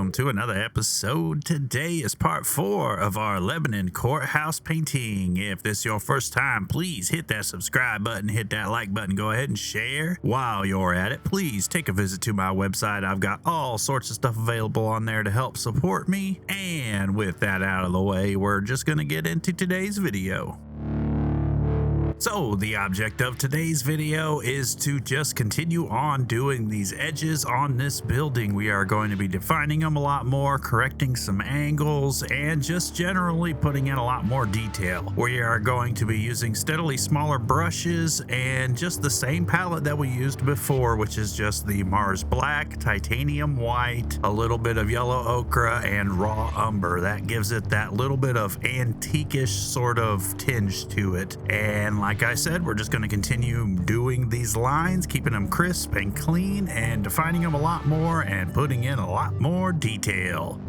welcome to another episode. Today is part 4 of our Lebanon Courthouse painting. If this is your first time, please hit that subscribe button, hit that like button, go ahead and share. While you're at it, please take a visit to my website. I've got all sorts of stuff available on there to help support me. And with that out of the way, we're just going to get into today's video. So the object of today's video is to just continue on doing these edges on this building. We are going to be defining them a lot more, correcting some angles, and just generally putting in a lot more detail. We are going to be using steadily smaller brushes and just the same palette that we used before, which is just the Mars Black, Titanium White, a little bit of Yellow Ochre, and Raw Umber. That gives it that little bit of antique-ish sort of tinge to it. And like I said, we're just going to continue doing these lines, keeping them crisp and clean and defining them a lot more and putting in a lot more detail.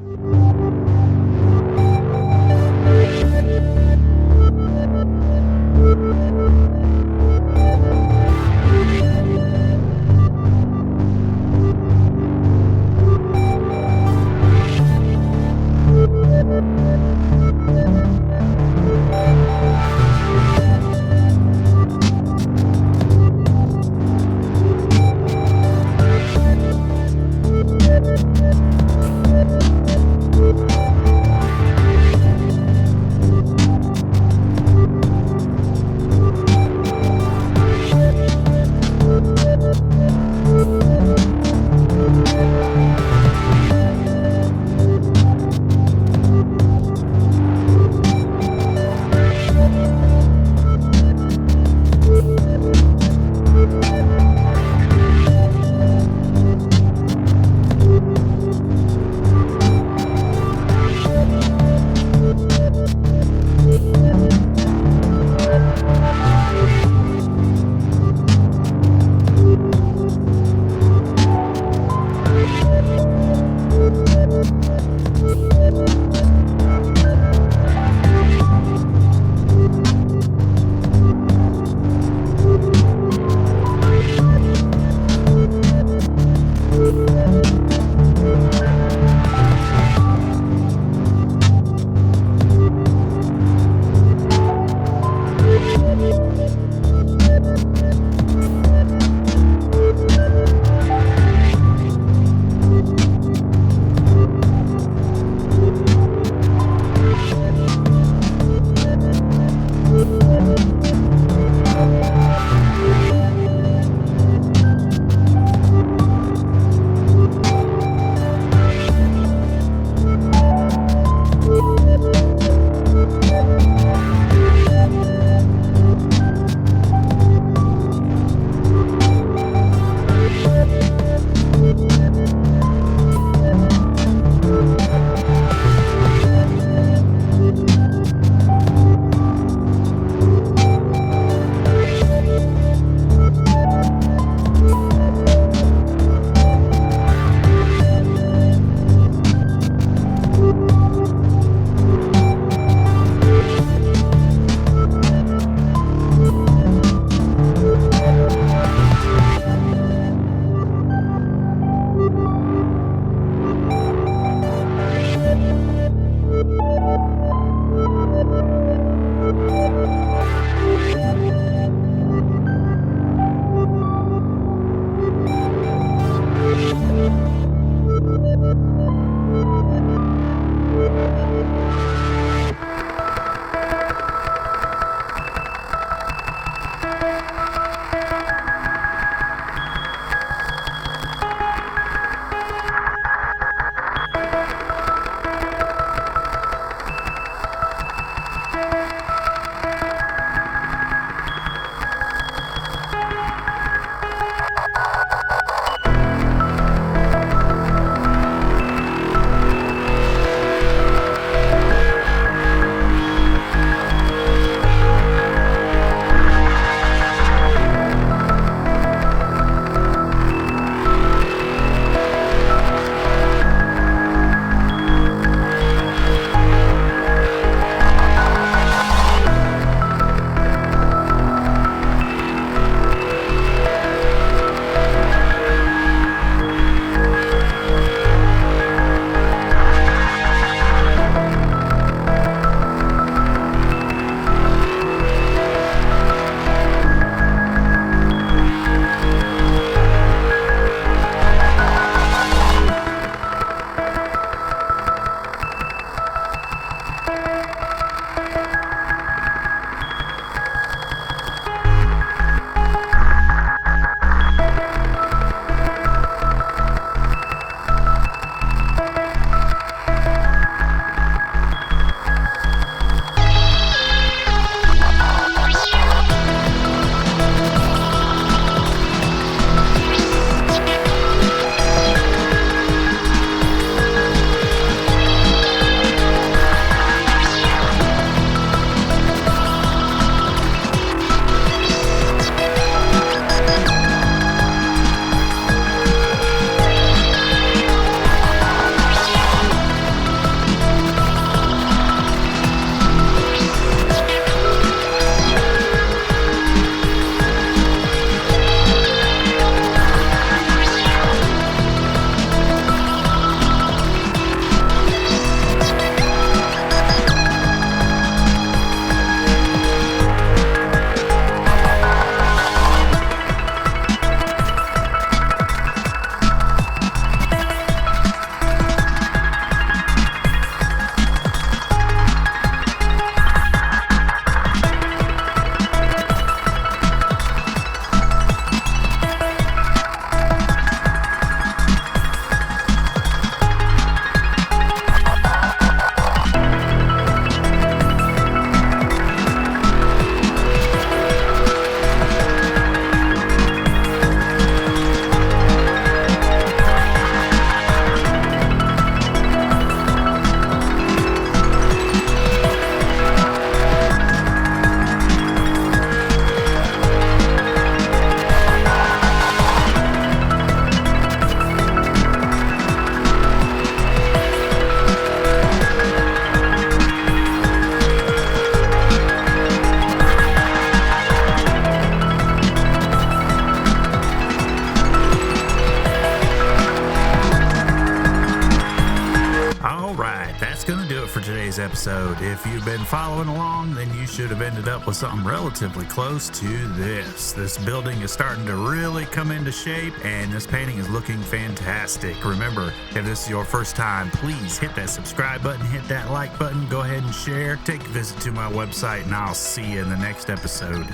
episode. If you've been following along, then you should have ended up with something relatively close to this. This building is starting to really come into shape, and this painting is looking fantastic. Remember, if this is your first time, please hit that subscribe button, hit that like button, go ahead and share. Take a visit to my website, and I'll see you in the next episode.